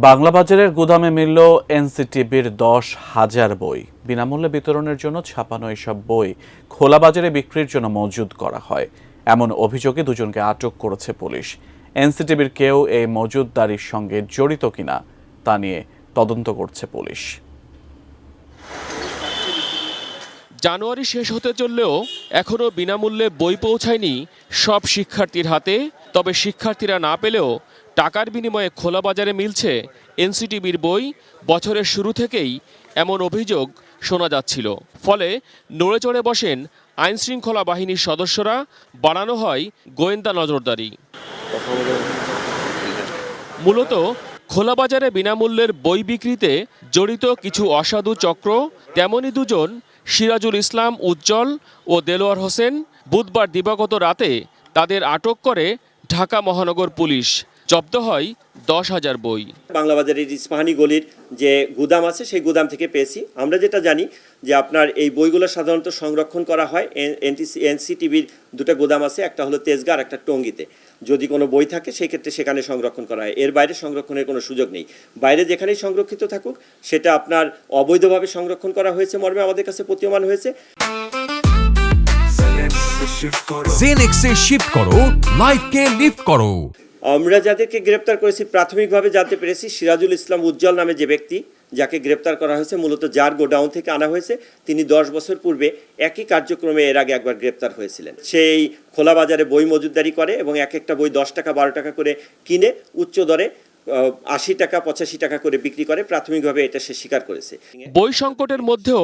বাংলা বাজারের গুদামে মিলল এনসিটিবির 10,000 বই। বিনামূল্যে বিতরণের জন্য ছাপানো এসব বই খোলা বাজারে বিক্রির জন্য মজুদ করা হয়। এমন অভিযোগে দুজনকে আটক করেছে পুলিশ। এনসিটিবির কেউ এই মজুদদারির সঙ্গে জড়িত কিনা তা নিয়ে তদন্ত করছে পুলিশ। জানুয়ারি শেষ হতে চললেও এখনও বিনামূল্যে বই পৌঁছায়নি সব শিক্ষার্থীর হাতে। তবে শিক্ষার্থীরা না পেলেও টাকার বিনিময়ে খোলা বাজারে মিলছে এনসিটিবির বই। বছরের শুরু থেকেই এমন অভিযোগ শোনা যাচ্ছিল। ফলে নড়ে চড়ে বসেন আইনশৃঙ্খলা বাহিনীর সদস্যরা, বাড়ানো হয় গোয়েন্দা নজরদারি। মূলত খোলা বাজারে বিনামূল্যের বই বিক্রিতে জড়িত কিছু অসাধু চক্র, তেমনি দুজন সিরাজুল ইসলাম উজ্জ্বল ও দেলোয়ার হোসেন। বুধবার দিবাগত রাতে তাদের আটক করে ঢাকা মহানগর পুলিশ। জব্দ হয় 10,000 বই। বাংলা বাজারের ইস্পাহানি গলির যে গুদাম আছে সেই গুদাম থেকে পেয়েছি। আমরা যেটা জানি যে আপনার এই বইগুলো সাধারণত সংরক্ষণ করা হয় এনসিটিবির দুটো গুদাম আছে, একটা হলো তেজগাঁ আর একটা টঙ্গীতে। যদি কোনো বই থাকে সেই ক্ষেত্রে সেখানে সংরক্ষণ করা হয়, এর বাইরে সংরক্ষণের কোনো সুযোগ নেই। বাইরে যেখানেই সংরক্ষিত থাকুক সেটা আপনার অবৈধভাবে সংরক্ষণ করা হয়েছে মর্মে আমাদের কাছে প্রতীয়মান হয়েছে। জেনেক্সে শিফট করো, লাইফকে লিফট করো। আমরা যাদেরকে গ্রেপ্তার করেছি প্রাথমিকভাবে জানতে পেরেছি সিরাজুল ইসলাম উজ্জ্বল নামে যে ব্যক্তি যাকে গ্রেপ্তার করা হয়েছে, মূলত যার গোডাউন থেকে আনা হয়েছে, তিনি 10 বছর পূর্বে একই কার্যক্রমে এর আগে একবার গ্রেপ্তার হয়েছিলেন। সেই খোলা বাজারে বই মজুদদারি করে এবং এক একটা বই 10 টাকা 12 টাকা করে কিনে উচ্চ দরে 80 টাকা 85 টাকা করে বিক্রি করে। প্রাথমিকভাবে এটা সে স্বীকার করেছে। বই সংকটের মধ্যেও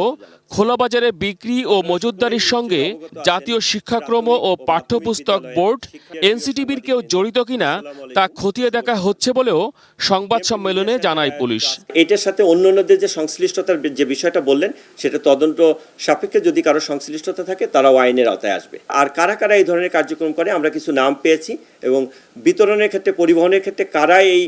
খোলা বাজারে বিক্রি ও মজুদদারির সঙ্গে জাতীয় শিক্ষাক্রম ও পাঠ্যপুস্তক বোর্ড এনসিটিবির কেউ জড়িত কিনা তা খতিয়ে দেখা হচ্ছে বলেও সংবাদ সম্মেলনে জানায় পুলিশ। এটার সাথে অন্যান্যদের যে সংশ্লিষ্টতার যে বিষয়টা বললেন সেটা তদন্ত সাপেক্ষে যদি কারো সংশ্লিষ্টতা থাকে তারাও আইনের আওতায় আসবে। আর কারা কারা এই ধরনের কার্যক্রম করে আমরা কিছু নাম পেয়েছি এবং বিতরণের ক্ষেত্রে, পরিবহনের ক্ষেত্রে কারা এই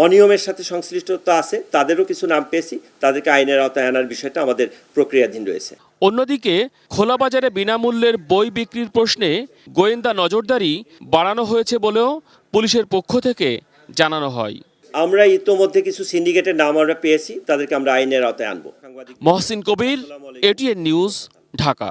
অনিয়মের সাথে সংশ্লিষ্টতা আছে তাদেরও কিছু নাম পেয়েছি। তাদেরকে আইনের আওতায় আনার বিষয়টা আমাদের প্রক্রিয়াধীন রয়েছে। অন্যদিকে খোলা বাজারে বিনামূল্যের বই বিক্রির প্রশ্নে গোয়েন্দা নজরদারি বাড়ানো হয়েছে বলেও পুলিশের পক্ষ থেকে জানানো হয়। আমরা ইতোমধ্যে কিছু সিন্ডিকেটের নাম আমরা পেয়েছি, তাদেরকে আমরা আইনের আওতায় আনবো। মহসিন কবির, এটিএন নিউজ, ঢাকা।